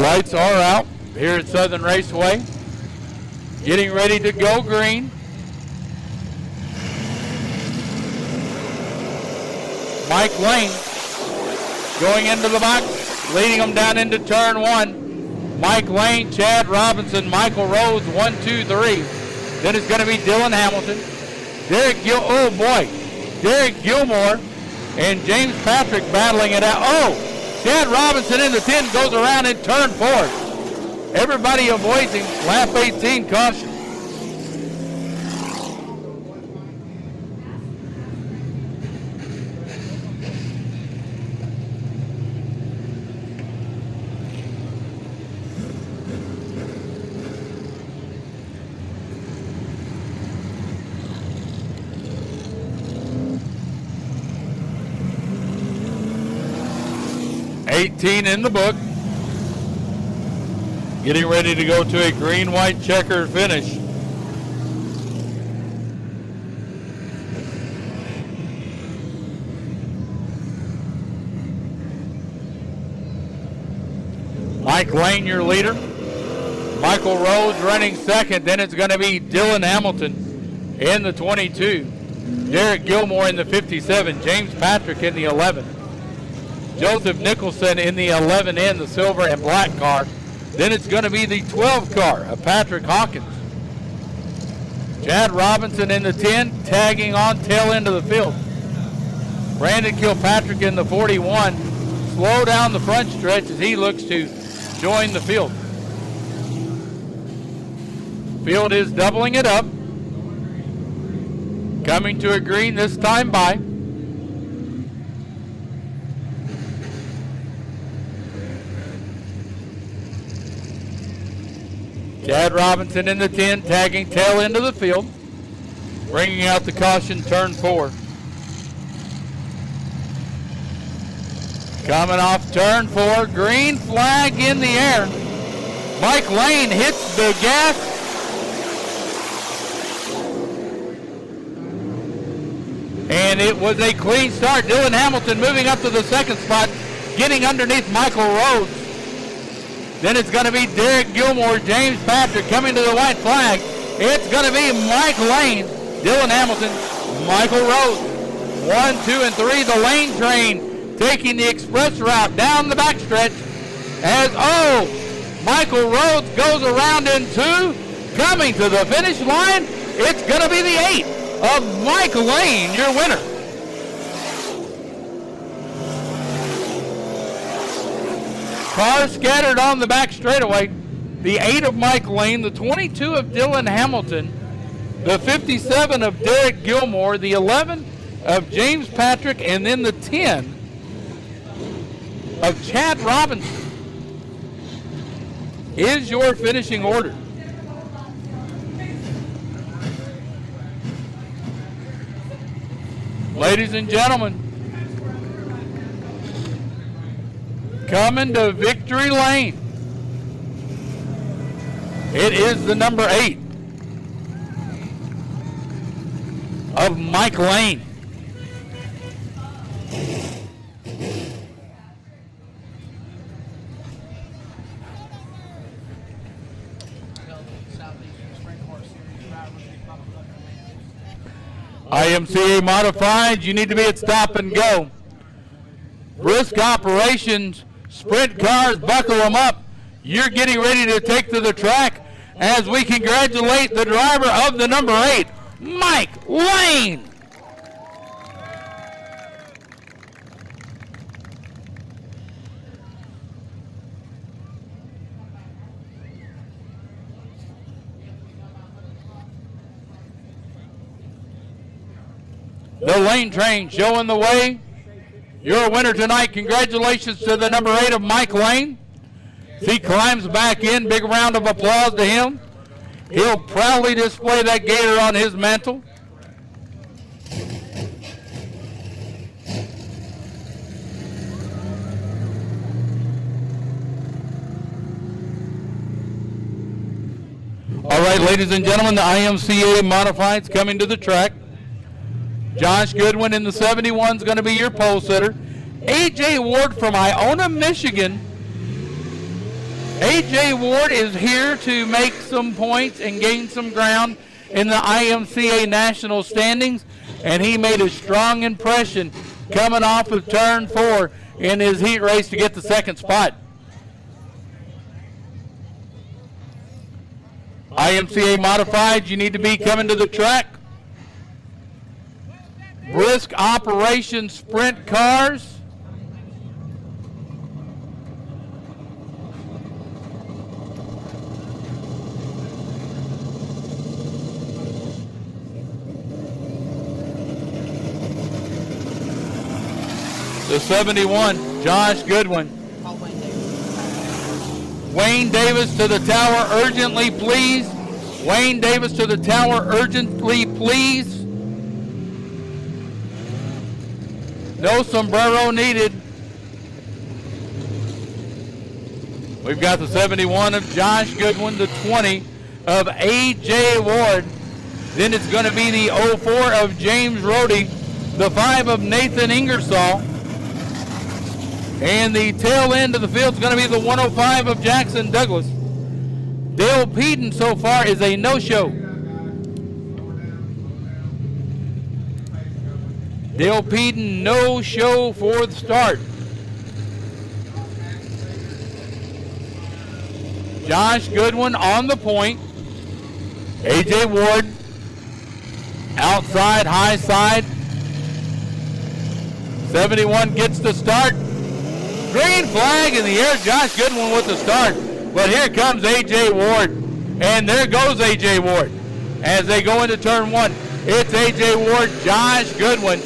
Lights are out here at Southern Raceway. Getting ready to go green. Mike Lane going into the box, leading them down into turn one. Mike Lane, Chad Robinson, Michael Rhodes, 1, 2, 3. Then it's going to be Dylan Hamilton. Derek Gilmore and James Patrick battling it out. Oh, Chad Robinson in the 10 goes around in turn 4. Everybody avoiding lap 18 caution. In the book. Getting ready to go to a green-white checker finish. Mike Lane, your leader. Michael Rhodes running second. Then it's going to be Dylan Hamilton in the 22. Derek Gilmore in the 57. James Patrick in the 11. Joseph Nicholson in the 11N, the silver and black car. Then it's going to be the 12 car of Patrick Hawkins. Chad Robinson in the 10, tagging on tail end of the field. Brandon Kilpatrick in the 41. Slow down the front stretch as he looks to join the field. Field is doubling it up. Coming to a green this time by. Chad Robinson in the 10, tagging tail end of the field. Bringing out the caution, turn 4. Coming off turn 4, green flag in the air. Mike Lane hits the gas. And it was a clean start. Dylan Hamilton moving up to the second spot, getting underneath Michael Rhodes. Then it's going to be Derek Gilmore, James Patrick coming to the white flag. It's going to be Mike Lane, Dylan Hamilton, Michael Rhodes. 1, 2, and 3. The Lane train taking the express route down the backstretch. Michael Rhodes goes around in 2. Coming to the finish line, it's going to be the 8 of Mike Lane, your winner. Cars scattered on the back straightaway. The 8 of Mike Lane, the 22 of Dylan Hamilton, the 57 of Derek Gilmore, the 11 of James Patrick, and then the 10 of Chad Robinson is your finishing order. Ladies and gentlemen, coming to victory lane, it is the number 8 of Mike Lane. IMCA modified, you need to be at stop and go. Brisk operations, sprint cars, buckle them up. You're getting ready to take to the track as we congratulate the driver of the number 8, Mike Lane. The Lane train showing the way. You're a winner tonight. Congratulations to the number 8 of Mike Lane. He climbs back in. Big round of applause to him. He'll proudly display that Gator on his mantle. All right, ladies and gentlemen, the IMCA Modifieds coming to the track. Josh Goodwin in the 71 is going to be your pole sitter. A.J. Ward from Iona, Michigan A.J. Ward is here to make some points and gain some ground in the IMCA national standings, and he made a strong impression coming off of turn 4 in his heat race to get the second spot. IMCA modified, you need to be coming to the track. Brisk operation sprint cars. The 71, Josh Goodwin. Wayne Davis to the tower urgently, please. Wayne Davis to the tower urgently, please. No sombrero needed. We've got the 71 of Josh Goodwin, the 20 of A.J. Ward. Then it's going to be the 04 of James Rohde, the 5 of Nathan Ingersoll. And the tail end of the field is going to be the 105 of Jackson Douglas. Dale Peden so far is a no-show. Dale Peden no-show for the start. Josh Goodwin on the point. A.J. Ward outside, high side. 71 gets the start. Green flag in the air. Josh Goodwin with the start. But here comes A.J. Ward. And there goes A.J. Ward as they go into turn 1. It's A.J. Ward, Josh Goodwin.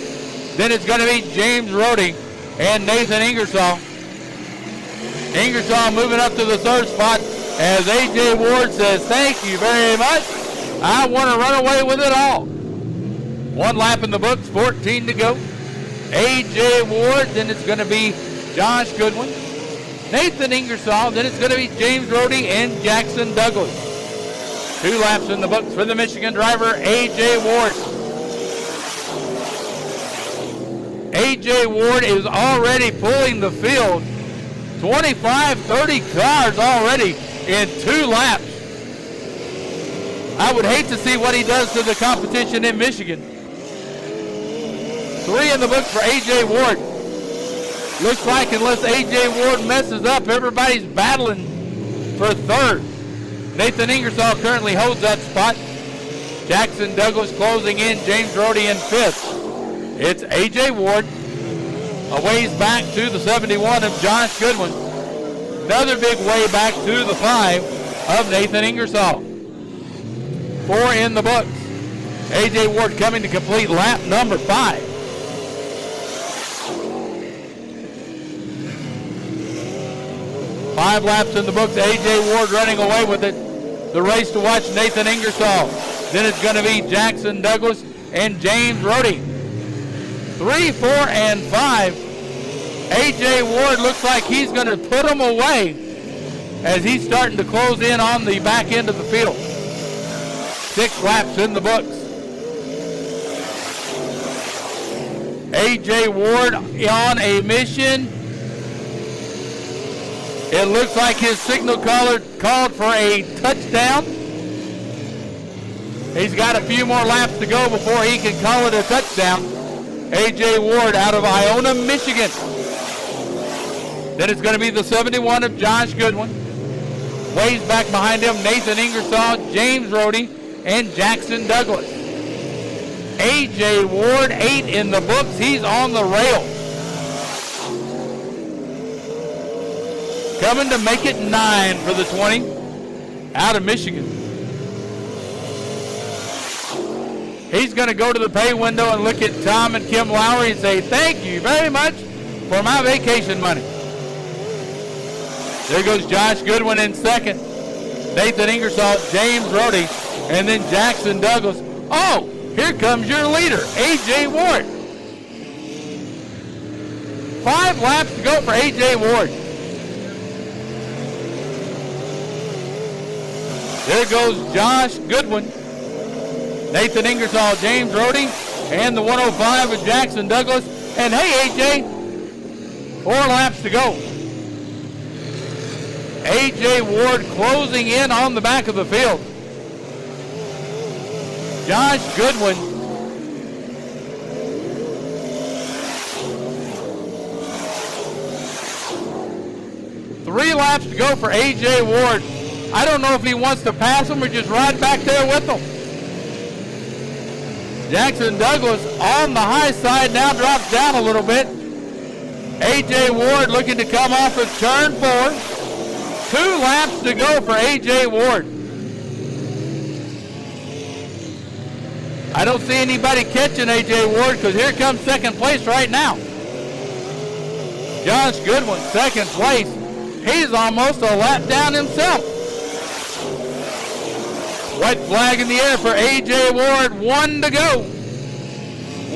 Then it's going to be James Rohde and Nathan Ingersoll. Ingersoll moving up to the third spot as A.J. Ward says, thank you very much. I want to run away with it all. 1 lap in the books, 14 to go. A.J. Ward, then it's going to be Josh Goodwin, Nathan Ingersoll, then it's going to be James Rohde and Jackson Douglas. 2 laps in the books for the Michigan driver, A.J. Ward. A.J. Ward is already pulling the field. 25, 30 cars already in 2 laps. I would hate to see what he does to the competition in Michigan. 3 in the books for A.J. Ward. Looks like unless A.J. Ward messes up, everybody's battling for third. Nathan Ingersoll currently holds that spot. Jackson Douglas closing in, James Rohde in 5th. It's A.J. Ward. A ways back to the 71 of Josh Goodwin. Another big way back to the 5 of Nathan Ingersoll. 4 in the books. A.J. Ward coming to complete lap number 5. Five laps in the books. A.J. Ward running away with it. The race to watch, Nathan Ingersoll. Then it's going to be Jackson Douglas and James Rohde. 3, 4, and 5. A.J. Ward looks like he's going to put them away as he's starting to close in on the back end of the field. 6 laps in the books. A.J. Ward on a mission. It looks like his signal caller called for a touchdown. He's got a few more laps to go before he can call it a touchdown. A.J. Ward out of Iona, Michigan. Then it's going to be the 71 of Josh Goodwin. Ways back behind him, Nathan Ingersoll, James Rohde, and Jackson Douglas. A.J. Ward, 8 in the books. He's on the rail. Coming to make it 9 for the 20 out of Michigan. He's going to go to the pay window and look at Tom and Kim Lowry and say, thank you very much for my vacation money. There goes Josh Goodwin in 2nd. Nathan Ingersoll, James Rohde, and then Jackson Douglas. Oh, here comes your leader, A.J. Ward. 5 laps to go for A.J. Ward. There goes Josh Goodwin, Nathan Ingersoll, James Rohde, and the 105 of Jackson Douglas. And hey, AJ, 4 laps to go. A.J. Ward closing in on the back of the field. Josh Goodwin. Three laps to go for A.J. Ward. I don't know if he wants to pass him or just ride back there with them. Jackson Douglas on the high side now drops down a little bit. A.J. Ward looking to come off of turn 4. 2 laps to go for A.J. Ward. I don't see anybody catching A.J. Ward because here comes second place right now. Josh Goodwin, second place. He's almost a lap down himself. White flag in the air for A.J. Ward. 1 to go.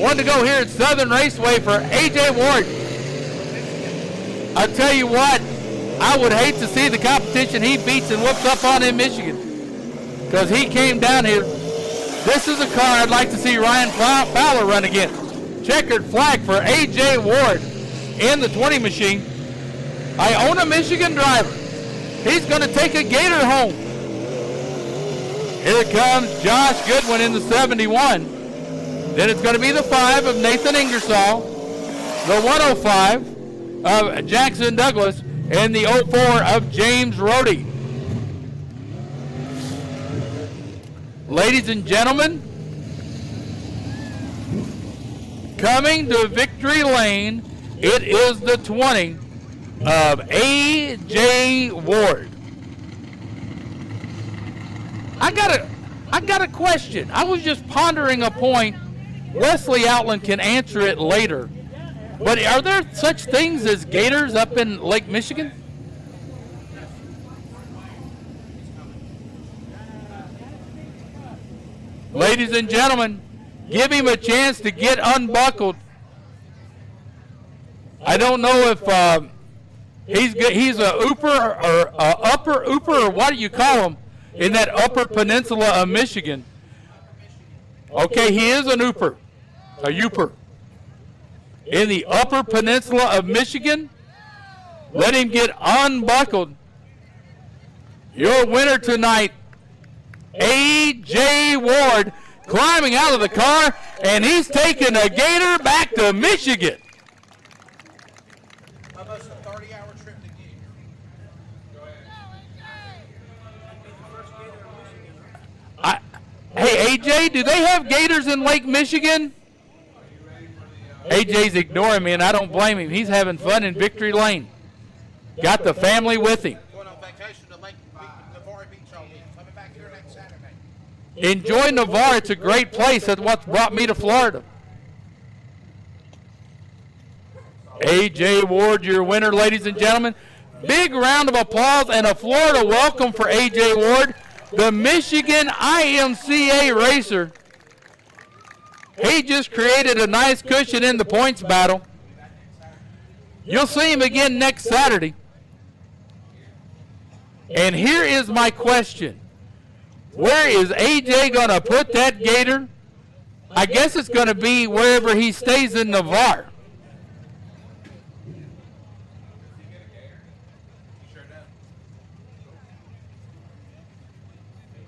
1 to go here at Southern Raceway for A.J. Ward. I tell you what, I would hate to see the competition he beats and whoops up on in Michigan, because he came down here. This is a car I'd like to see Ryan Fowler run again. Checkered flag for A.J. Ward in the 20 machine. I own a Michigan driver. He's going to take a Gator home. Here comes Josh Goodwin in the 71. Then it's going to be the 5 of Nathan Ingersoll, the 105 of Jackson Douglas, and the 04 of James Rohde. Ladies and gentlemen, coming to victory lane, it is the 20 of A.J. Ward. I got a question. I was just pondering a point. Wesley Outland can answer it later. But are there such things as gators up in Lake Michigan? Ladies and gentlemen, give him a chance to get unbuckled. I don't know if he's a ooper or a upper ooper, or what do you call him, in that upper peninsula of Michigan. Okay, he is an ooper, a youper. In the upper peninsula of Michigan, let him get unbuckled. Your winner tonight, A.J. Ward, climbing out of the car, and he's taking a Gator back to Michigan. Almost a 30-hour trip to get here. Hey, A.J., do they have Gators in Lake Michigan? A.J.'s ignoring me, and I don't blame him. He's having fun in Victory Lane. Got the family with him. Going on vacation to Lake Navarre Beach all week. Coming back here next Saturday. Enjoy Navarre. It's a great place. That's what's brought me to Florida. A.J. Ward, your winner, ladies and gentlemen. Big round of applause and a Florida welcome for A.J. Ward, the Michigan IMCA racer. He just created a nice cushion in the points battle. You'll see him again next Saturday. And here is my question. Where is A.J. going to put that Gator? I guess it's going to be wherever he stays in Navarre.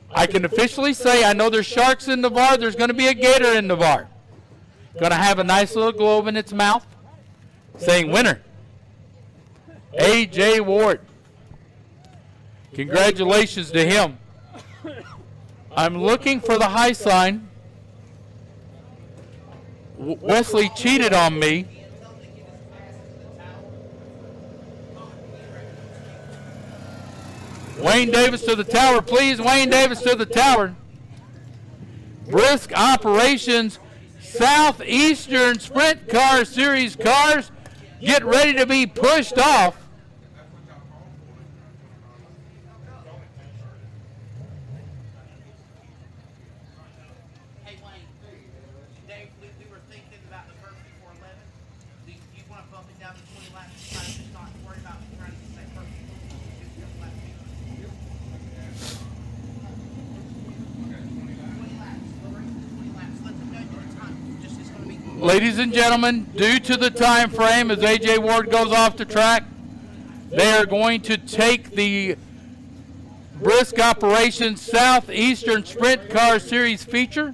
I can officially say I know there's sharks in Navarre. There's going to be a Gator in Navarre. Going to have a nice little globe in its mouth saying winner, A.J. Ward. Congratulations to him. I'm looking for the high sign. Wesley cheated on me. Wayne Davis to the tower, please. Wayne Davis to the tower. Brisk operations. Southeastern Sprint Car Series cars get ready to be pushed off. Hey, Wayne. Dave, we were thinking about the first before 11. Do you want to bump it down to 20 laps? Just not worry about trying to get that first. Ladies and gentlemen, due to the time frame as A.J. Ward goes off the track, They are going to take the Brisk Operations Southeastern Sprint Car Series feature.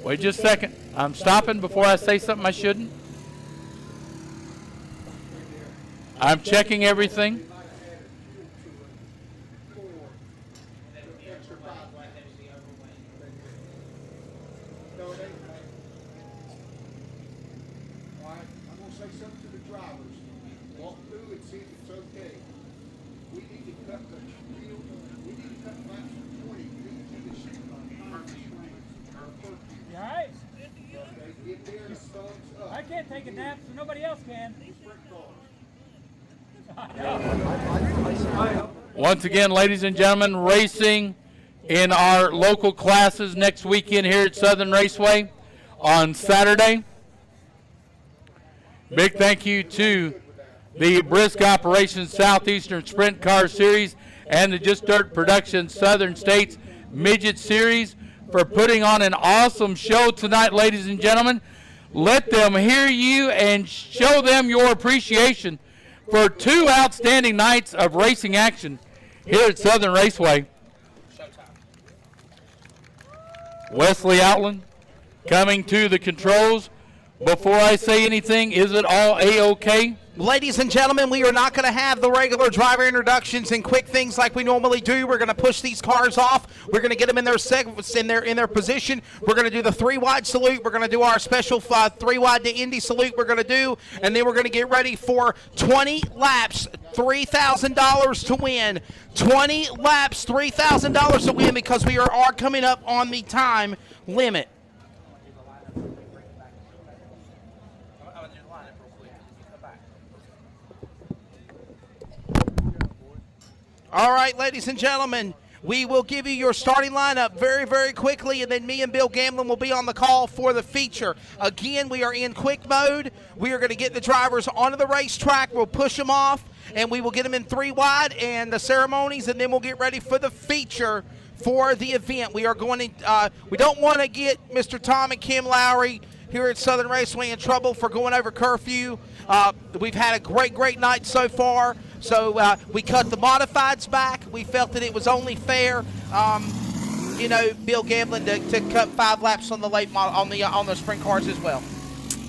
Wait just a second. I'm stopping before I say something I shouldn't. I'm checking everything. I can't take a nap, so nobody else can. Once again, ladies and gentlemen, racing in our local classes next weekend here at Southern Raceway on Saturday. Big thank you to the Brisk Operations Southeastern Sprint Car Series and the Just Dirt Productions Southern States Midget Series for putting on an awesome show tonight, ladies and gentlemen. Let them hear you and show them your appreciation for 2 outstanding nights of racing action here at Southern Raceway. Wesley Outland coming to the controls. Before I say anything, is it all A-OK? Ladies and gentlemen, we are not going to have the regular driver introductions and quick things like we normally do. We're going to push these cars off. We're going to get them in their segments, in their position. We're going to do the 3-wide salute. We're going to do our special 3-wide to Indy salute we're going to do, and then we're going to get ready for 20 laps, $3,000 to win. 20 laps, $3,000 to win because we are coming up on the time limit. All right, ladies and gentlemen, we will give you your starting lineup very, very quickly, and then me and Bill Gamblin will be on the call for the feature. Again, we are in quick mode. We are going to get the drivers onto the racetrack. We'll push them off, and we will get them in 3-wide and the ceremonies, and then we'll get ready for the feature for the event. We are going to, we don't want to get Mr. Tom and Kim Lowry here at Southern Raceway in trouble for going over curfew. We've had a great night so far. So we cut the modifieds back. We felt that it was only fair, you know, Bill Gamblin to cut 5 laps on the late on the sprint cars as well.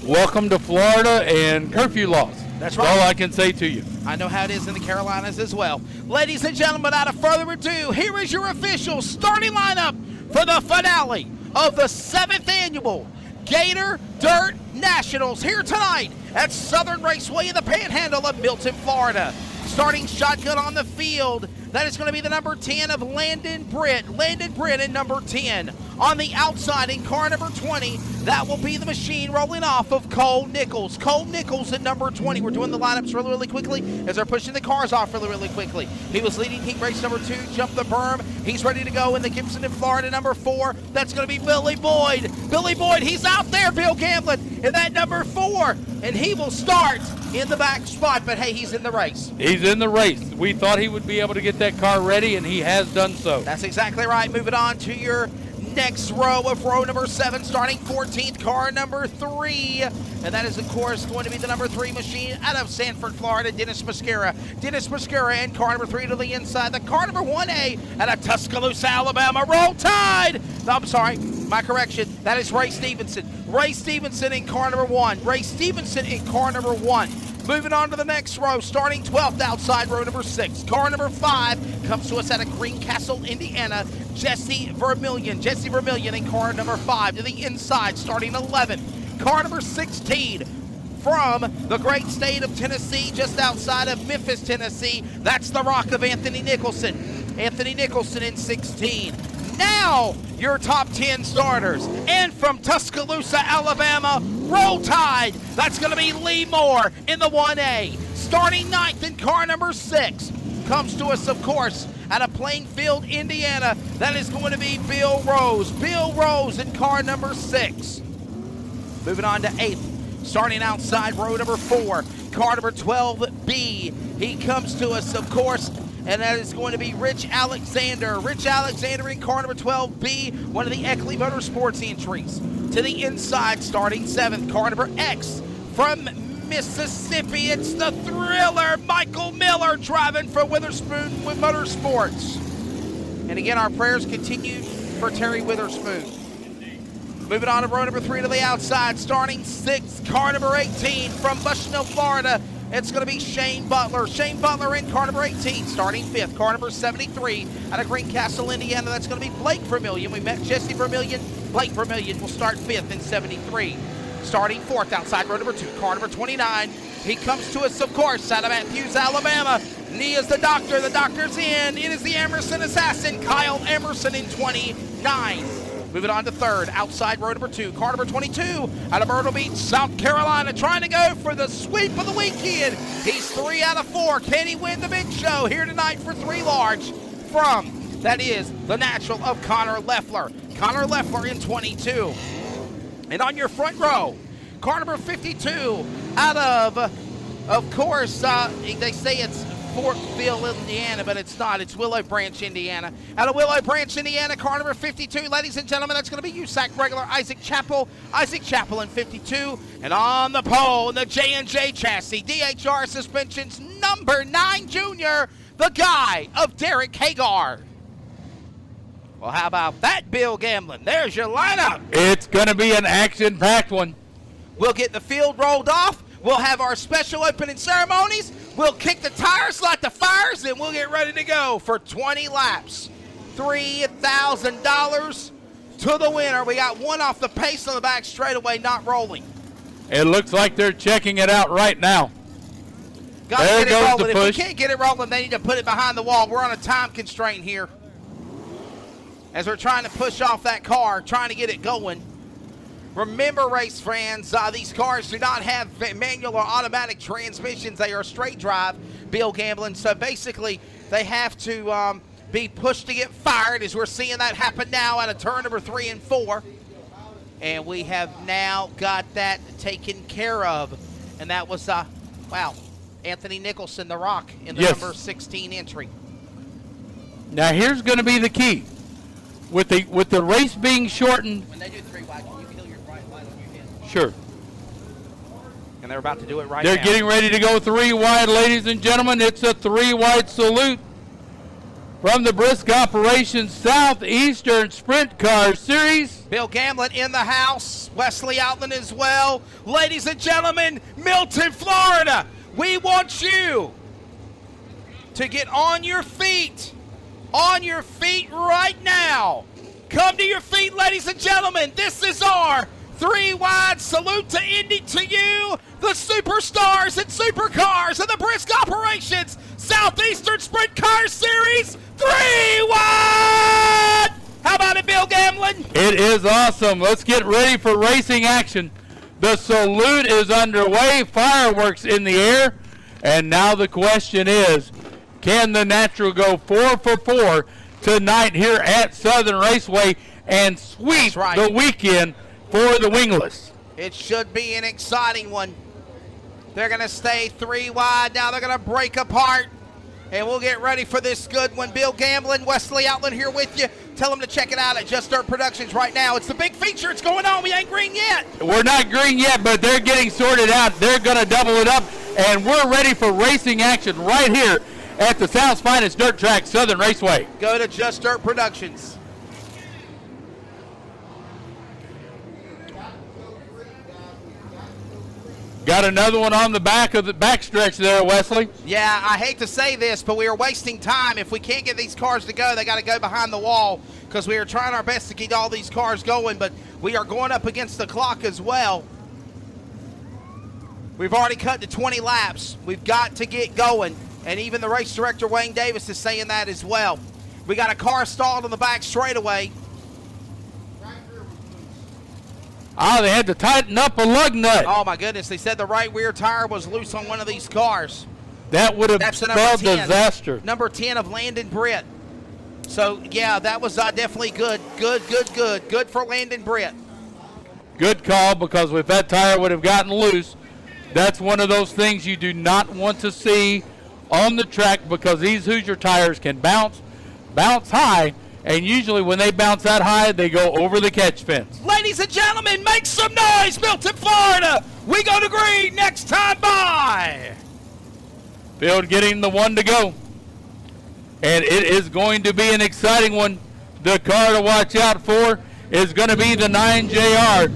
Welcome to Florida and curfew laws. That's right. All I can say to you. I know how it is in the Carolinas as well. Ladies and gentlemen, without further ado, here is your official starting lineup for the finale of the 7th annual Gator Dirt Nationals here tonight at Southern Raceway in the Panhandle of Milton, Florida. Starting shotgun on the field, that is going to be the number 10 of Landon Britt. Landon Britt in number 10. On the outside in car number 20, that will be the machine rolling off of Cole Nichols. Cole Nichols in number 20. We're doing the lineups really quickly as they're pushing the cars off really quickly. He was leading heat race number 2, jumped the berm. He's ready to go in the Gibson in Florida number 4. That's going to be Billy Boyd. Billy Boyd, he's out there, Bill Gamblin, in that number 4. And he will start in the back spot, but hey, he's in the race. He's in the race. We thought he would be able to get that car ready, and he has done so. That's exactly right. Moving on to your next row of row number 7, starting 14th, car number 3. And that is, of course, going to be the number 3 machine out of Sanford, Florida, Dennis Mascara. Dennis Mascara and car number 3 to the inside. The car number 1A out of Tuscaloosa, Alabama. Roll Tide! No, I'm sorry. My correction. That is Ray Stevenson. Ray Stevenson in car number 1. Ray Stevenson in car number 1. Moving on to the next row, starting 12th outside row number 6. Car number 5 comes to us out of Greencastle, Indiana. Jesse Vermillion. Jesse Vermillion in car number 5 to the inside, starting 11th. Car number 16 from the great state of Tennessee, just outside of Memphis, Tennessee. That's the Rock of Anthony Nicholson. Anthony Nicholson in 16. Now, your top 10 starters. And from Tuscaloosa, Alabama, Roll Tide. That's going to be Lee Moore in the 1A. Starting 9th in car number 6. Comes to us, of course, out of Plainfield, Indiana. That is going to be Bill Rose. Bill Rose in car number 6. Moving on to 8th. Starting outside row number 4. Car number 12B. He comes to us, of course, and that is going to be Rich Alexander. Rich Alexander in car number 12B, one of the Eckley Motorsports entries. To the inside, starting 7th, car number X from Mississippi. It's the thriller, Michael Miller, driving for Witherspoon Motorsports. And again, our prayers continue for Terry Witherspoon. Moving on to row number 3 to the outside, starting 6th, car number 18 from Bushnell, Florida. It's going to be Shane Butler. Shane Butler in car number 18, starting 5th, car number 73 out of Greencastle, Indiana. That's going to be Blake Vermillion. We met Jesse Vermillion. Blake Vermillion will start 5th in 73. Starting 4th outside row number 2, car number 29. He comes to us, of course, out of Matthews, Alabama. Nia's the doctor. The doctor's in. It is the Emerson assassin, Kyle Emerson in 29. Moving on to 3rd, outside row number 2, car number 22, out of Myrtle Beach, South Carolina, trying to go for the sweep of the weekend. He's 3 out of 4. Can he win the big show here tonight for 3 large from, that is, the natural of Connor Leffler. Connor Leffler in 22. And on your front row, car number 52, out of course, they say it's Fortville, Indiana, but it's not. It's Willow Branch, Indiana. Out of Willow Branch, Indiana, car number 52. Ladies and gentlemen, that's going to be USAC regular Isaac Chappell. Isaac Chappell in 52. And on the pole, the J&J chassis, DHR suspensions, number 9 junior, the guy of Derek Hagar. Well, how about that, Bill Gamblin? There's your lineup. It's going to be an action-packed one. We'll get the field rolled off. We'll have our special opening ceremonies. We'll kick the tires, light the fires, and we'll get ready to go for 20 laps. $3,000 to the winner. We got one off the pace on the back straightaway, not rolling. It looks like they're checking it out right now. There goes the push. If we can't get it rolling, they need to put it behind the wall. We're on a time constraint here. As we're trying to push off that car, trying to get it going. Remember, race fans, these cars do not have manual or automatic transmissions. They are straight drive, Bill Gamblin. So basically, they have to be pushed to get fired, as we're seeing that happen now out of turn number 3 and 4. And we have now got that taken care of. And that was, wow, Anthony Nicholson, the Rock, in the number 16 entry. Now, here's going to be the key. With the race being shortened. When they do 3 wide, can you feel your right wide on your hand? Sure. And they're about to do it right now. They're getting ready to go 3 wide, ladies and gentlemen. It's a 3 wide salute from the Brisk Operations Southeastern Sprint Car Series. Bill Gamblin in the house. Wesley Outland as well. Ladies and gentlemen, Milton, Florida, we want you to get on your feet. On your feet right now. Come to your feet, ladies and gentlemen. This is our 3 wide salute to Indy, to you, the superstars and supercars of the Brisk Operations Southeastern Sprint Car Series. 3 wide. How about it, Bill Gamblin? It is awesome. Let's get ready for racing action. The salute is underway. Fireworks in the air. And now the question is, can the Natural go 4 for 4 tonight here at Southern Raceway and sweep the weekend for the wingless? It should be an exciting one. They're going to stay 3 wide. Now they're going to break apart. And we'll get ready for this good one. Bill Gamblin, Wesley Outland here with you. Tell them to check it out at Just Dirt Productions right now. It's the big feature. It's going on. We ain't green yet. We're not green yet, but they're getting sorted out. They're going to double it up. And we're ready for racing action right here at the South's finest dirt track, Southern Raceway. Go to Just Dirt Productions. Got another one on the back of the backstretch there, Wesley. Yeah, I hate to say this, but we are wasting time. If we can't get these cars to go, they got to go behind the wall, because we are trying our best to get all these cars going, but we are going up against the clock as well. We've already cut to 20 laps. We've got to get going. And even the race director, Wayne Davis, is saying that as well. We got a car stalled on the back straightaway. Oh, they had to tighten up a lug nut. Oh, my goodness. They said the right rear tire was loose on one of these cars. That would have spelled disaster. Number 10 of Landon Britt. So, yeah, that was definitely good. Good for Landon Britt. Good call, because if that tire would have gotten loose, that's one of those things you do not want to see on the track, because these Hoosier tires can bounce high, And usually when they bounce that high, they go over the catch fence. Ladies and gentlemen, make some noise, Milton, Florida. We go to green next time by. Field getting the one to go. And it is going to be an exciting one. The car to watch out for is going to be the 9JR,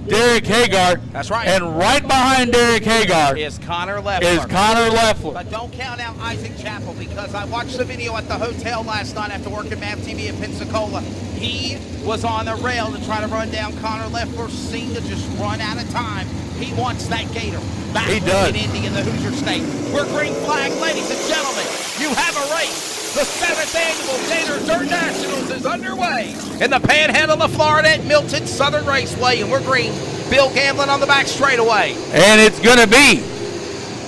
Derek Hagar. That's right. And right behind Derek Hagar is Connor Leffler. But don't count out Isaac Chappell, because I watched the video at the hotel last night after working MAP TV in Pensacola. He was on the rail to try to run down Connor Leffler, seemed to just run out of time. He wants that Gator back in Indy in the Hoosier State. We're green flag, ladies and gentlemen. You have a race. The 7th annual Gator Dirt Nationals is underway in the Panhandle of Florida at Milton Southern Raceway, and we're green. Bill Gamblin on the back straightaway. And it's going to be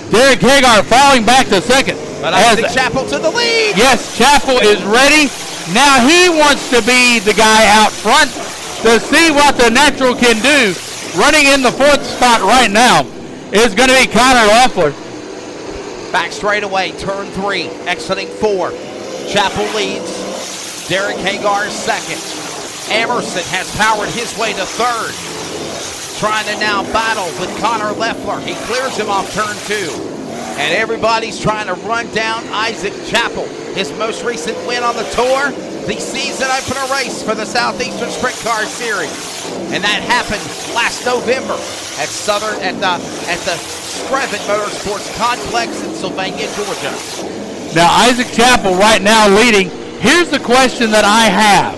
Derek Hagar falling back to second. But I think Chappell to the lead. Yes, Chappell is ready. Now he wants to be the guy out front to see what the natural can do. Running in the 4th spot right now is going to be Connor Leffler. Back straightaway, turn 3, exiting 4. Chappell leads. Derek Hagar is second. Emerson has powered his way to 3rd. Trying to now battle with Connor Leffler. He clears him off turn 2. And everybody's trying to run down Isaac Chappell. His most recent win on the tour, the season opener race for the Southeastern Sprint Car Series. And that happened last November at the Screven Motorsports Complex in Sylvania, Georgia. Now Isaac Chappell right now leading. Here's the question that I have.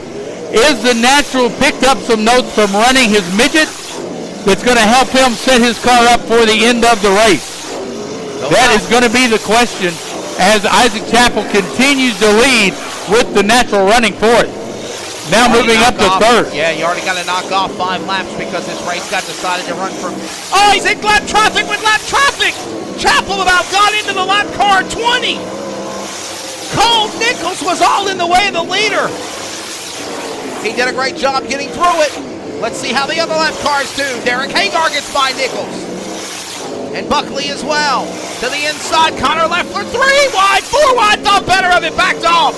Is the natural picked up some notes from running his midget that's going to help him set his car up for the end of the race? That is going to be the question as Isaac Chappell continues to lead with the natural running for it. Now moving up to 3rd. Yeah, you already got to knock off 5 laps because this race got decided to run from... Oh, he's in lap traffic with lap traffic! Chappell about got into the lap car 20. Cole Nichols was all in the way of the leader. He did a great job getting through it. Let's see how the other lap cars do. Derek Hagar gets by Nichols. And Buckley as well. To the inside, Connor Leffler, 3 wide, 4 wide, thought better of it, backed off.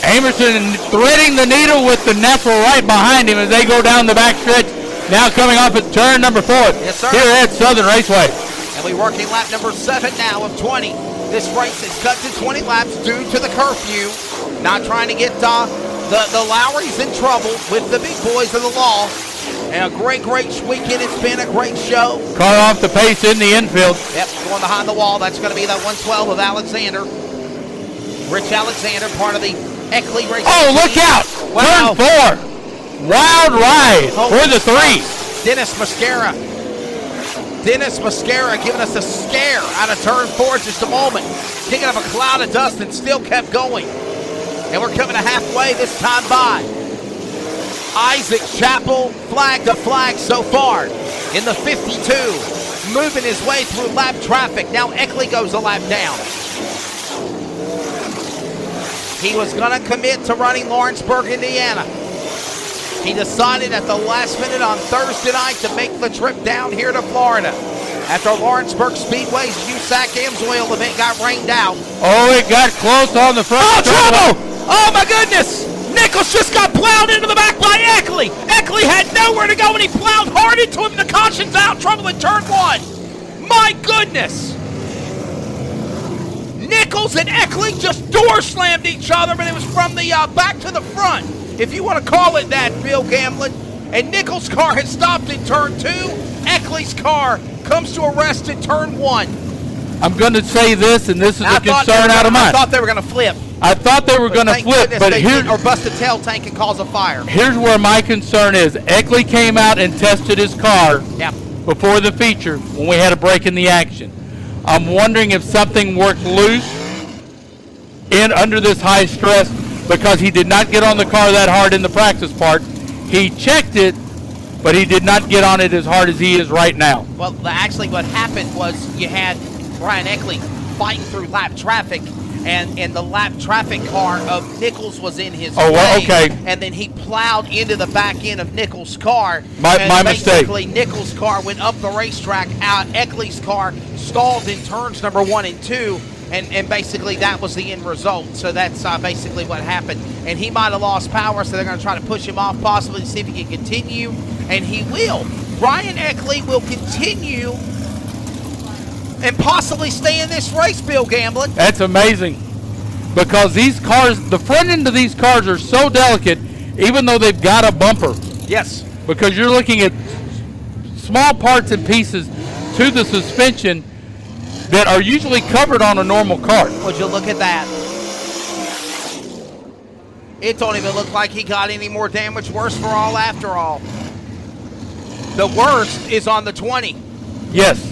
Emerson threading the needle with the natural right behind him as they go down the back stretch. Now coming off at turn number 4 here at Southern Raceway. And we're working lap number 7 now of 20. This race is cut to 20 laps due to the curfew. Not trying to get the Lowrys in trouble with the big boys of the law. And a great weekend. It's been a great show. Car off the pace in the infield. Yep, going behind the wall. That's going to be that 112 of Alexander. Rich Alexander, part of the Eckley race. Oh, look out! Wow. Turn 4. Wild ride for the 3. Dennis Mascara giving us a scare out of turn 4 just a moment. Kicking up a cloud of dust and still kept going. And we're coming to halfway this time by. Isaac Chappell, flag to flag so far in the 52. Moving his way through lap traffic. Now Eckley goes a lap down. He was going to commit to running Lawrenceburg, Indiana. He decided at the last minute on Thursday night to make the trip down here to Florida. After Lawrenceburg Speedway's USAC Amsoil event got rained out. Oh, it got close on the front. Oh, trouble! Oh, my goodness! Nichols just got plowed into the back by Eckley. Eckley had nowhere to go, and he plowed hard into him. The caution's out. Trouble in turn 1. My goodness! Nichols and Eckley just door slammed each other, but it was from the back to the front, if you want to call it that, Bill Gamblin. And Nichols' car had stopped in turn 2. Eckley's car comes to a rest in turn 1. I'm going to say this, and this is a concern out of mine. I thought they were going to flip. I thought they were going to flip, but here, or bust a tail tank and cause a fire. Here's where my concern is. Eckley came out and tested his car before the feature when we had a break in the action. I'm wondering if something worked loose under this high stress because he did not get on the car that hard in the practice part. He checked it, but he did not get on it as hard as he is right now. Well, actually what happened was you had Brian Eckley fighting through lap traffic, and the lap traffic car of Nichols was in his way. Well, okay. And then he plowed into the back end of Nichols' car. My mistake. Basically, Nichols' car went up the racetrack out. Eckley's car stalled in turns number 1 and 2. and basically that was the end result. So that's basically what happened. And he might have lost power, so they're going to try to push him off possibly to see if he can continue, and he will. Brian Eckley will continue and possibly stay in this race, Bill Gamblin. That's amazing, because these cars, the front end of these cars are so delicate, even though they've got a bumper. Yes. Because you're looking at small parts and pieces to the suspension that are usually covered on a normal car. Would you look at that? It don't even look like he got any more damage, worse for all after all. The worst is on the 20. Yes,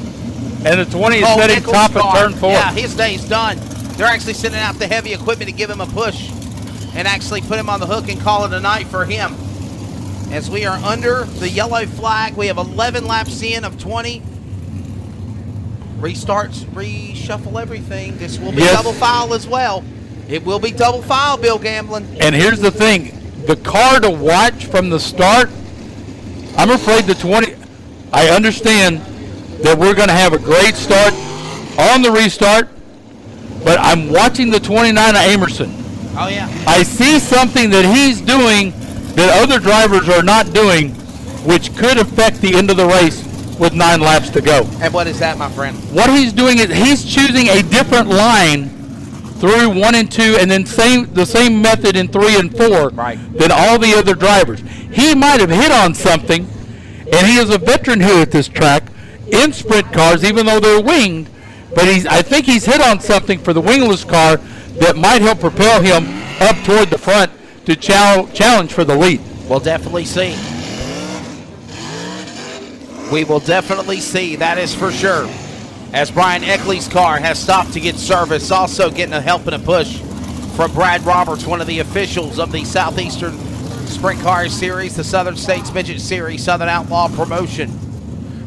and the 20 is setting Nichols' top of car. turn 4. Yeah, his day's done. They're actually sending out the heavy equipment to give him a push and actually put him on the hook and call it a night for him. As we are under the yellow flag, we have 11 laps in of 20. Restarts, reshuffle everything. This will be double file as well. It will be double file, Bill Gamblin. And here's the thing, the car to watch from the start, I'm afraid the 20, I understand that we're going to have a great start on the restart, but I'm watching the 29 of Amerson. Oh, yeah. I see something that he's doing that other drivers are not doing, which could affect the end of the race with 9 laps to go. And what is that, my friend? What he's doing is he's choosing a different line through 1 and 2, and then the same method in 3 and 4 than all the other drivers. He might have hit on something, and he is a veteran here at this track in sprint cars, even though they're winged, but I think he's hit on something for the wingless car that might help propel him up toward the front to challenge for the lead. We'll definitely see. We will definitely see, that is for sure. As Brian Eckley's car has stopped to get service, also getting a help and a push from Brad Roberts, one of the officials of the Southeastern Sprint Car Series, the Southern States Midget Series, Southern Outlaw Promotion.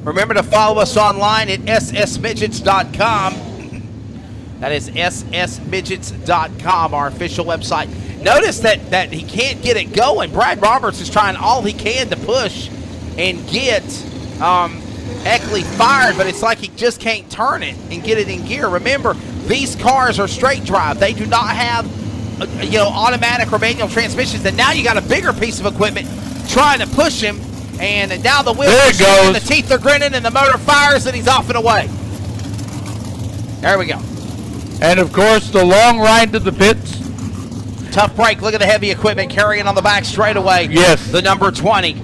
Remember to follow us online at ssmidgets.com. That is ssmidgets.com, our official website. Notice that he can't get it going. Brad Roberts is trying all he can to push and get Eckley fired, but it's like he just can't turn it and get it in gear. Remember, these cars are straight drive. They do not have automatic or manual transmissions, and now you got a bigger piece of equipment trying to push him, and now the wheels are shooting, the teeth are grinning, and the motor fires, and he's off and away. There we go. And of course, the long ride to the pits. Tough break. Look at the heavy equipment carrying on the back straightaway. Yes. The number 20.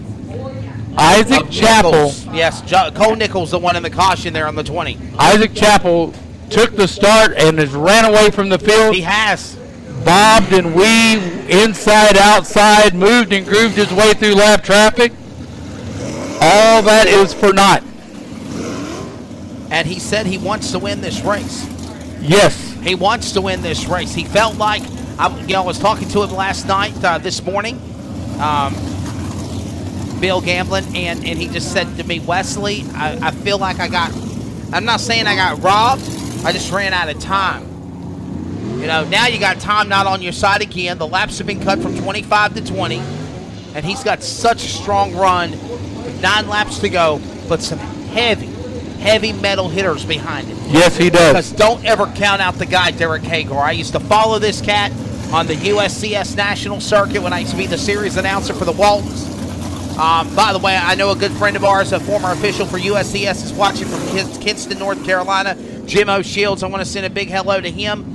Isaac Chappell. Yes, Cole Nichols, the one in the caution there on the 20. Isaac Chappell took the start and has ran away from the field. He has. Bobbed and weaved, inside, outside, moved and grooved his way through lap traffic. All that is for naught. And he said he wants to win this race. Yes. He wants to win this race. He felt like, I was talking to him last night, this morning, Bill Gamblin, and he just said to me, Wesley, I feel like I'm not saying I got robbed, I just ran out of time. Now you got time not on your side again. The laps have been cut from 25 to 20, and he's got such a strong run with 9 laps to go, but some heavy metal hitters behind him. Yes, he does. Because don't ever count out the guy, Derek Hagar. I used to follow this cat on the USCS National Circuit when I used to be the series announcer for the Waltons. By the way, I know a good friend of ours, a former official for USCS, is watching from Kinston, North Carolina, Jim O'Shields. I want to send a big hello to him.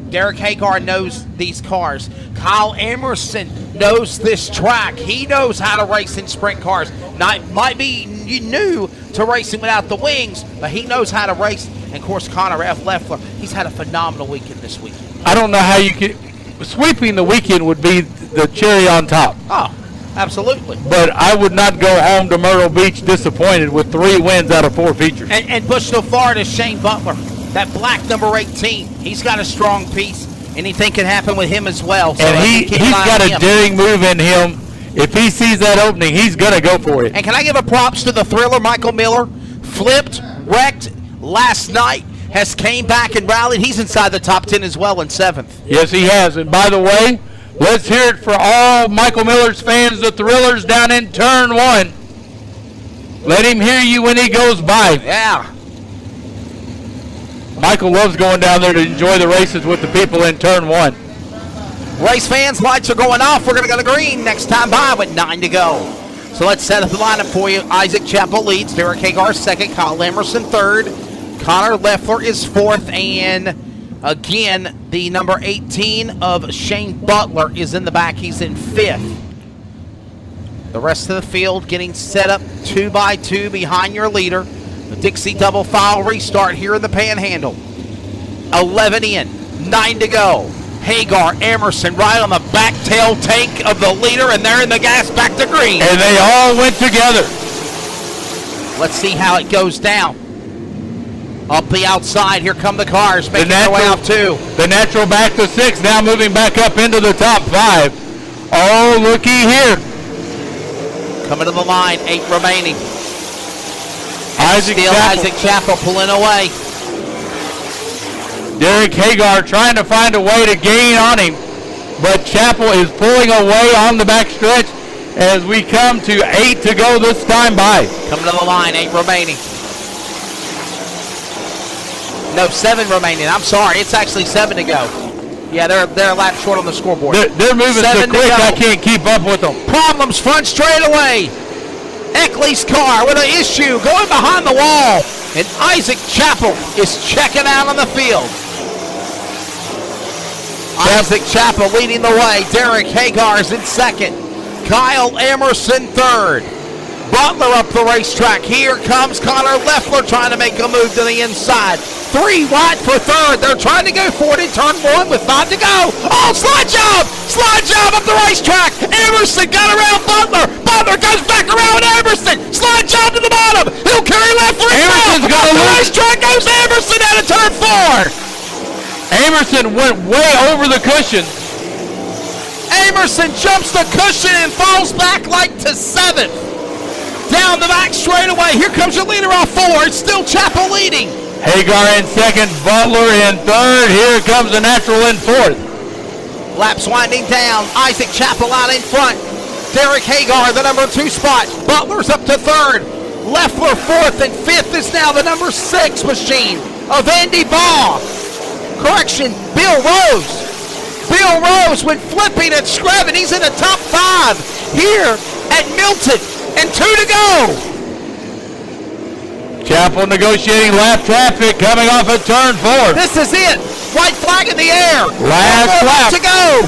Derek Hagar knows these cars. Kyle Emerson knows this track. He knows how to race in sprint cars. Might be new to racing without the wings, but he knows how to race. And, of course, Connor F. Leffler, he's had a phenomenal weekend this weekend. I don't know how you could... Sweeping the weekend would be the cherry on top. Oh, absolutely. But I would not go home to Myrtle Beach disappointed with 3 wins out of 4 features. And Bushnell, Florida, Shane Butler, that black number 18, he's got a strong piece. Anything can happen with him as well. So and he's got a daring move in him. If he sees that opening, he's going to go for it. And can I give a props to the thriller, Michael Miller? Flipped, wrecked last night, has came back and rallied. He's inside the top 10 as well in 7th. Yes, he has. And by the way, let's hear it for all Michael Miller's fans, the thrillers down in turn 1. Let him hear you when he goes by. Yeah. Michael loves going down there to enjoy the races with the people in turn 1. Race fans, lights are going off. We're going to go to green next time by with 9 to go. So let's set up the lineup for you. Isaac Chappell leads. Derek Hagar second. Kyle Emerson third. Connor Leffler is fourth. And again, the number 18 of Shane Butler is in the back. He's in fifth. The rest of the field getting set up 2 by 2 behind your leader. The Dixie double file restart here in the Panhandle. 11 in, 9 to go. Hagar, Emerson right on the back tail tank of the leader, and they're in the gas back to green. And they all went together. Let's see how it goes down. Up the outside, here come the cars making their way out too. The natural back to 6, now moving back up into the top 5. Oh, looky here. Coming to the line, 8 remaining. Isaac Chappell pulling away. Derek Hagar trying to find a way to gain on him, but Chappell is pulling away on the back stretch as we come to 8 to go this time by. Coming to the line, 8 remaining. No, 7 remaining. I'm sorry, it's actually 7 to go. Yeah, they're a lap short on the scoreboard. They're moving so quick I can't keep up with them. Problems front straightaway. Eckley's car with an issue going behind the wall. And Isaac Chappell is checking out on the field. Isaac Chappell leading the way. Derek Hagar's in second. Kyle Emerson third. Butler up the racetrack. Here comes Connor Leffler trying to make a move to the inside. 3 wide for third. They're trying to go for it in turn 1 with 5 to go. Oh, slide job! Slide job up the racetrack. Emerson got around Butler. Butler goes back around Emerson. Slide job to the bottom. He'll carry Leffler. Emerson's got the racetrack goes Emerson out of turn 4. Emerson went way over the cushion. Emerson jumps the cushion and falls back like to 7th. Down the back straightaway. Here comes your leader off 4. It's still Chappell leading. Hagar in second, Butler in third. Here comes the natural in fourth. Laps winding down. Isaac Chappell out in front. Derek Hagar, the number 2 spot. Butler's up to third. Leffler fourth, and fifth is now the number 6 machine of Andy Baugh. Correction, Bill Rose. Bill Rose went flipping at Screven. He's in the top 5 here at Milton. And 2 to go. Chappell negotiating lap traffic coming off of turn 4. This is it. White flag in the air. Last lap to go.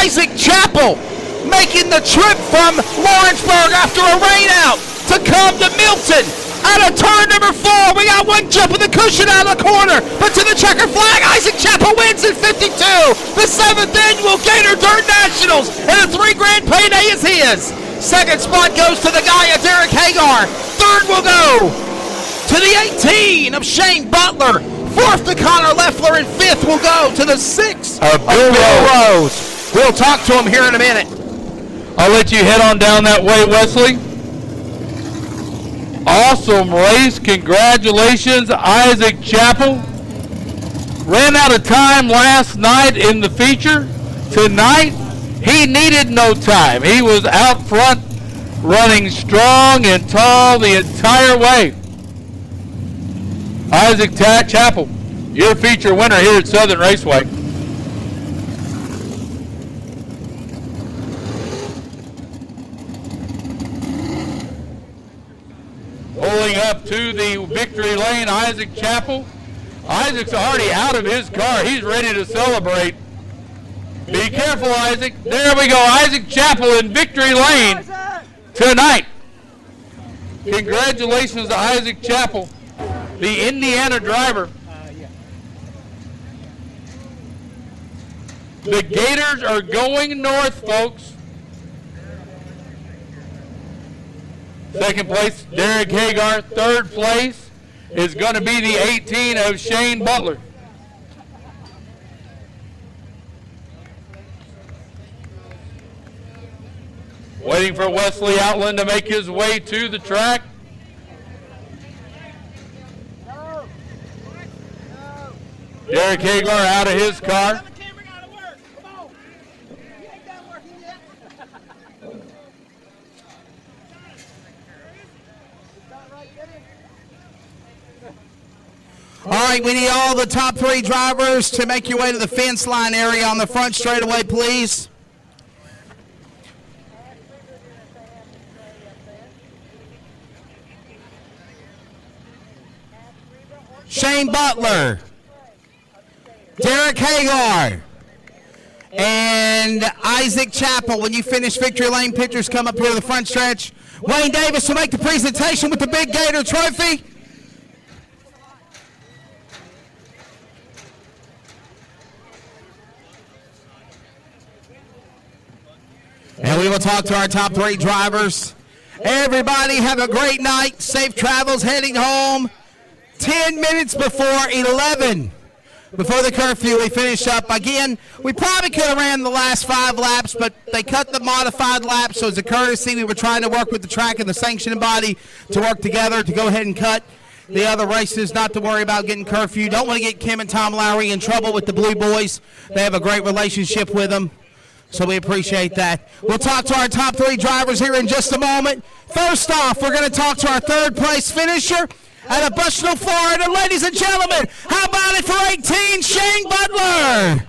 Isaac Chappell making the trip from Lawrenceburg after a rain out to come to Milton. Out of turn number 4, we got one jump of the cushion out of the corner, but to the checker flag, Isaac Chappell wins in 52. The 7th annual Gator Dirt Nationals, and a $3,000 payday is his. Second spot goes to the guy of Derek Hagar. Third will go to the 18 of Shane Butler. Fourth to Connor Leffler, and fifth will go to the 6 of Bill Rose. We'll talk to him here in a minute. I'll let you head on down that way, Wesley. Awesome race. Congratulations, Isaac Chappell. Ran out of time last night in the feature. Tonight, he needed no time. He was out front running strong and tall the entire way. Isaac Chappell, your feature winner here at Southern Raceway. Pulling up to the victory lane, Isaac Chappell. Isaac's already out of his car. He's ready to celebrate. Be careful, Isaac. There we go. Isaac Chappell in victory lane tonight. Congratulations to Isaac Chappell, the Indiana driver. The Gators are going north, folks. Second place, Derek Hagar. Third place is going to be the 18 of Shane Butler. Waiting for Wesley Outland to make his way to the track. Derek Hagar out of his car. All right, we need all the top 3 drivers to make your way to the fence line area on the front straightaway, please. Shane Butler, Derek Hagar, and Isaac Chappell. When you finish Victory Lane, pitchers come up here to the front stretch. Wayne Davis will make the presentation with the big Gator trophy. And we will talk to our top 3 drivers. Everybody have a great night. Safe travels heading home. 10 minutes before 11. Before the curfew, we finish up. Again, we probably could have ran the last 5 laps, but they cut the modified laps, so as a courtesy, we were trying to work with the track and the sanctioning body to work together to go ahead and cut the other races, not to worry about getting curfew. Don't want to get Kim and Tom Lowry in trouble with the Blue Boys. They have a great relationship with them, so we appreciate that. We'll talk to our top 3 drivers here in just a moment. First off, we're going to talk to our 3rd place finisher out of Bushnell, Florida. Ladies and gentlemen, how about it for 18, Shane Butler?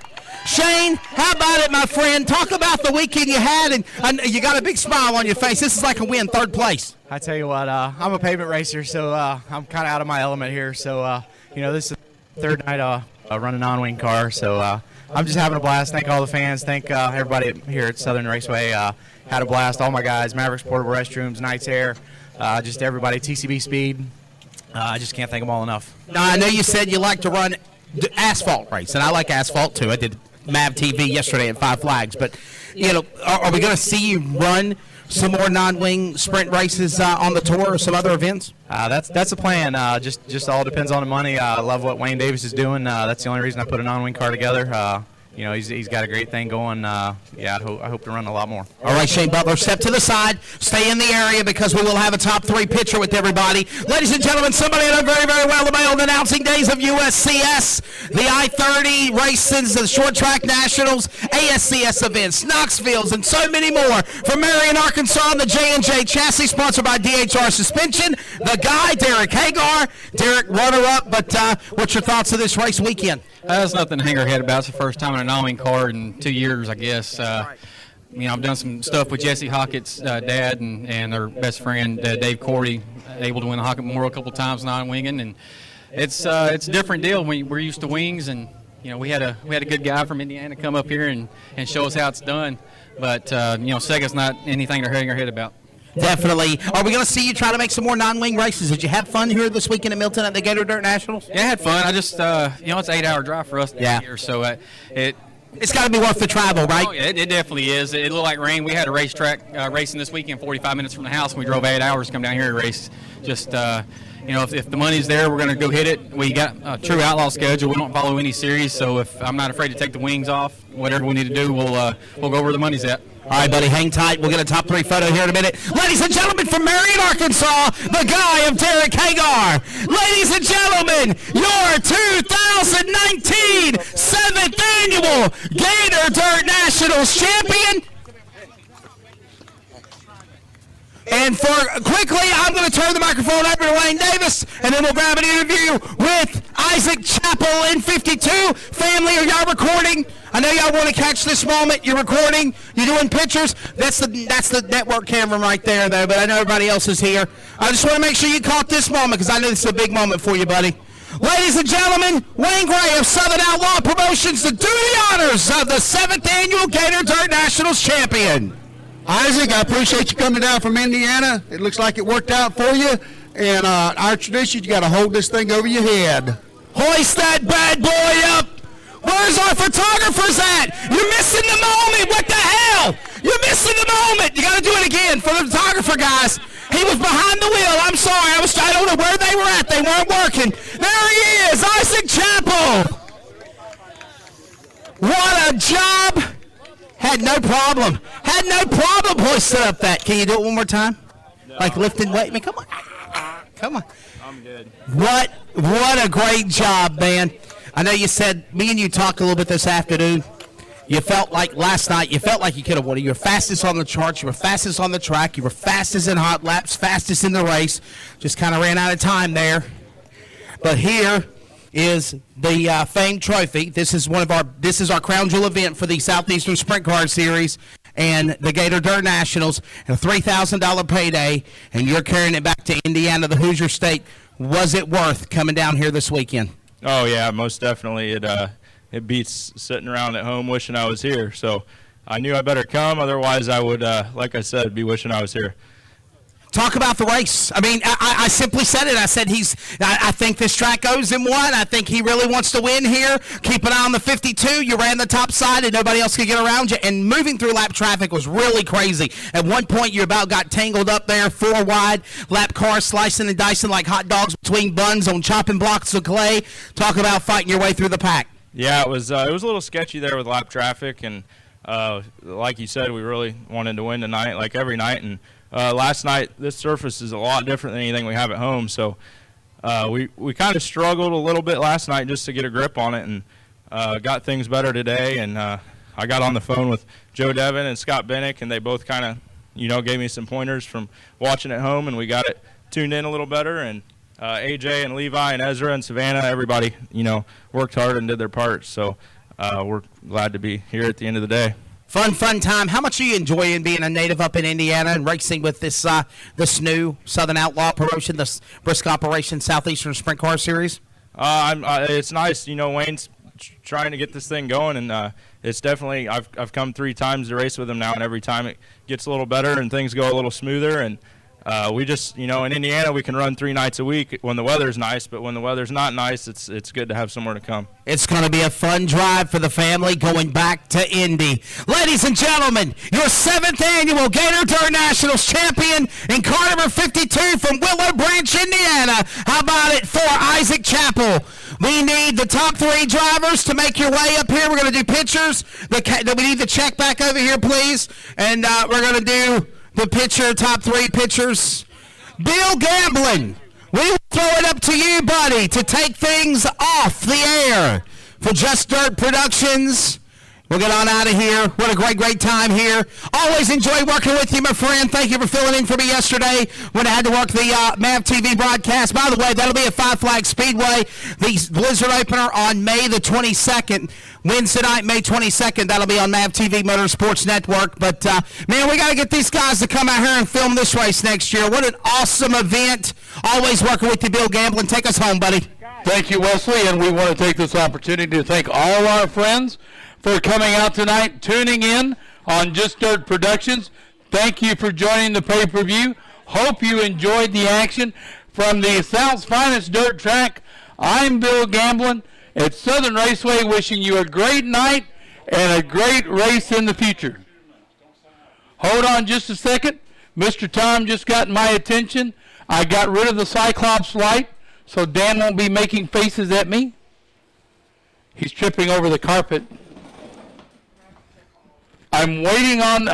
Shane, how about it, my friend? Talk about the weekend you had, and you got a big smile on your face. This is like a win, 3rd place. I tell you what, I'm a pavement racer, so I'm kind of out of my element here. So, this is the 3rd night running a non-wing car, so I'm just having a blast. Thank all the fans. Thank everybody here at Southern Raceway. Had a blast. All my guys, Mavericks Portable Restrooms, Knights Air, just everybody, TCB Speed. I just can't thank them all enough. Now, I know you said you like to run asphalt race, and I like asphalt too. I did MAV TV yesterday at 5 Flags, but are we going to see you run some more non-wing sprint races on the tour or some other events? That's the plan. Just all depends on the money. I love what Wayne Davis is doing. That's the only reason I put a non-wing car together. He's got a great thing going. I hope to run a lot more. All right, Shane Butler, step to the side. Stay in the area because we will have a top 3 picture with everybody. Ladies and gentlemen, somebody that very, very well the announcing days of USCS, the I-30 races, the short track nationals, ASCS events, Knoxville's, and so many more. From Marion, Arkansas, on the J&J chassis, sponsored by DHR Suspension. The guy, Derek Hagar. Derek, runner-up, but what's your thoughts of this race weekend? That's nothing to hang our head about. It's the first time in a non-wing car in 2 years, I guess. I've done some stuff with Jesse Hockett's dad and their best friend, Dave Cordy, able to win the Hockett Memorial a couple times non-winging, and it's a different deal. We're used to wings, and we had a good guy from Indiana come up here and show us how it's done. But Sega's not anything to hang our head about. Definitely. Are we going to see you try to make some more non-wing races? Did you have fun here this weekend at Milton at the Gator Dirt Nationals? Yeah, I had fun. I just, it's an 8-hour drive for us here, so it's got to be worth the travel, right? Oh, yeah, it definitely is. It looked like rain. We had a racetrack racing this weekend, 45 minutes from the house, and we drove 8 hours to come down here and race. Just, if the money's there, we're going to go hit it. We got a true outlaw schedule. We don't follow any series, so if I'm not afraid to take the wings off, whatever we need to do, we'll go where the money's at. All right, buddy, hang tight. We'll get a top 3 photo here in a minute. Ladies and gentlemen, from Marion, Arkansas, the guy of Derek Hagar. Ladies and gentlemen, your 2019 7th Annual Gator Dirt Nationals champion. And quickly, I'm going to turn the microphone over to Wayne Davis, and then we'll grab an interview with Isaac Chappell in 52. Family, are y'all recording? I know y'all want to catch this moment. You're recording. You're doing pictures. That's the network camera right there, though, but I know everybody else is here. I just want to make sure you caught this moment because I know this is a big moment for you, buddy. Ladies and gentlemen, Wayne Gray of Southern Outlaw Promotions to do the honors of the 7th Annual Gator Dirt Nationals champion. Isaac, I appreciate you coming down from Indiana. It looks like it worked out for you. And our tradition, you got to hold this thing over your head. Hoist that bad boy up. Where's our photographers at? You're missing the moment. What the hell? You're missing the moment. You got to do it again for the photographer, guys. He was behind the wheel. I'm sorry. I don't know where they were at. They weren't working. There he is, Isaac Chappell. What a job. Had no problem hoisting up that. Can you do it one more time? No. Like lifting weight? I mean, come on. Come on. I'm good. What a great job, man. I know you said, me and you talked a little bit this afternoon. You felt like last night, you could have won it. You were fastest on the charts. You were fastest on the track. You were fastest in hot laps, fastest in the race. Just kind of ran out of time there. But here, is the Fame Trophy. This is our crown jewel event for the Southeastern Sprint Car Series and the Gator Dirt Nationals, and a $3,000 payday, and you're carrying it back to Indiana, the Hoosier State. Was it worth coming down here this weekend? Oh yeah, most definitely. It beats sitting around at home wishing I was here. So I knew I better come, otherwise I would, like I said, be wishing I was here. Talk about the race. I mean, I simply said it. I said I think this track owes him one. I think he really wants to win here. Keep an eye on the 52. You ran the top side and nobody else could get around you. And moving through lap traffic was really crazy. At one point, you about got tangled up there, 4 wide. Lap cars slicing and dicing like hot dogs between buns on chopping blocks of clay. Talk about fighting your way through the pack. Yeah, it was a little sketchy there with lap traffic. And like you said, we really wanted to win tonight, like every night. And last night, this surface is a lot different than anything we have at home, so we kind of struggled a little bit last night just to get a grip on it, and got things better today. And I got on the phone with Joe Devin and Scott Bennick, and they both kind of, gave me some pointers from watching at home, and we got it tuned in a little better. And AJ and Levi and Ezra and Savannah, everybody, worked hard and did their part. So we're glad to be here at the end of the day. Fun time. How much are you enjoying being a native up in Indiana and racing with this new Southern Outlaw promotion, this brisk operation Southeastern Sprint Car Series? It's nice. Wayne's trying to get this thing going, and it's definitely, I've come 3 times to race with him now, and every time it gets a little better and things go a little smoother. And we just, in Indiana, we can run 3 nights a week when the weather's nice, but when the weather's not nice, it's good to have somewhere to come. It's going to be a fun drive for the family going back to Indy. Ladies and gentlemen, your 7th annual Gator Dirt Nationals champion in car number 52 from Willow Branch, Indiana. How about it for Isaac Chappell? We need the top 3 drivers to make your way up here. We're going to do pictures. We need the check back over here, please. And we're going to do the top 3 pitchers. Bill Gamblin, we will throw it up to you, buddy, to take things off the air for Just Dirt Productions. We'll get on out of here. What a great time here. Always enjoy working with you, my friend. Thank you for filling in for me yesterday when I had to work the MAV TV broadcast. By the way, that'll be at Five Flags Speedway, the Blizzard opener on May the 22nd. Wednesday night, May 22nd, that'll be on MAV TV Motorsports Network. But, man, we got to get these guys to come out here and film this race next year. What an awesome event. Always working with you, Bill Gamblin. Take us home, buddy. Thank you, Wesley, and we want to take this opportunity to thank all our friends for coming out tonight, tuning in on Just Dirt Productions. Thank you for joining the pay-per-view. Hope you enjoyed the action from the South's finest dirt track. I'm Bill Gamblin at Southern Raceway, wishing you a great night and a great race in the future. Hold on just a second. Mr. Tom just got my attention. I got rid of the Cyclops light, so Dan won't be making faces at me. He's tripping over the carpet. I'm waiting on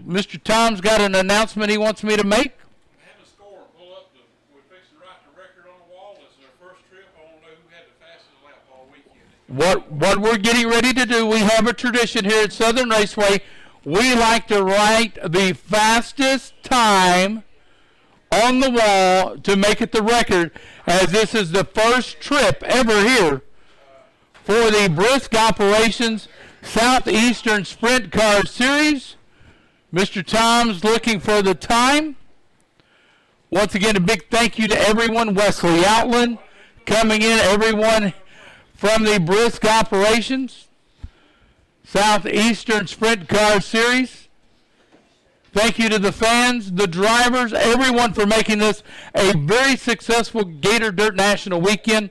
Mr. Tom's got an announcement he wants me to make. Have a score pull up. We're fixing to write the record on the wall. This is our first trip. I want to know who had the fastest lap all weekend. What we're getting ready to do, we have a tradition here at Southern Raceway. We like to write the fastest time on the wall to make it the record, as this is the first trip ever here for the brisk operations Southeastern Sprint Car Series. Mr. Tom's looking for the time. Once again, a big thank you to everyone. Wesley Outland coming in, everyone from the brisk operations Southeastern Sprint Car Series. Thank you to the fans, the drivers, everyone for making this a very successful Gator Dirt National weekend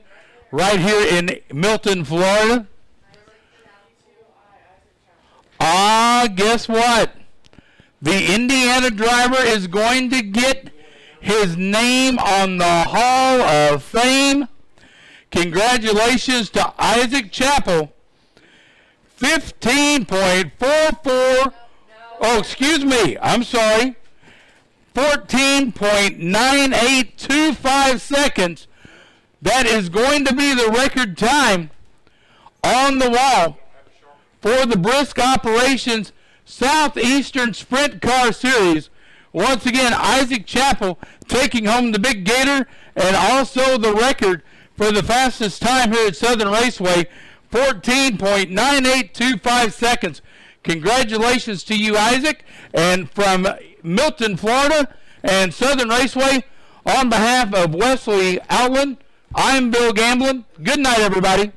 right here in Milton, Florida. Guess what? The Indiana driver is going to get his name on the Hall of Fame. Congratulations to Isaac Chappell. 15.44. Oh, excuse me. I'm sorry. 14.9825 seconds. That is going to be the record time on the wall for the brisk operations Southeastern Sprint Car Series. Once again, Isaac Chappell taking home the big Gator and also the record, for the fastest time here at Southern Raceway, 14.9825 seconds. Congratulations to you, Isaac. And from Milton, Florida, and Southern Raceway, on behalf of Wesley Outland, I'm Bill Gamblin. Good night, everybody.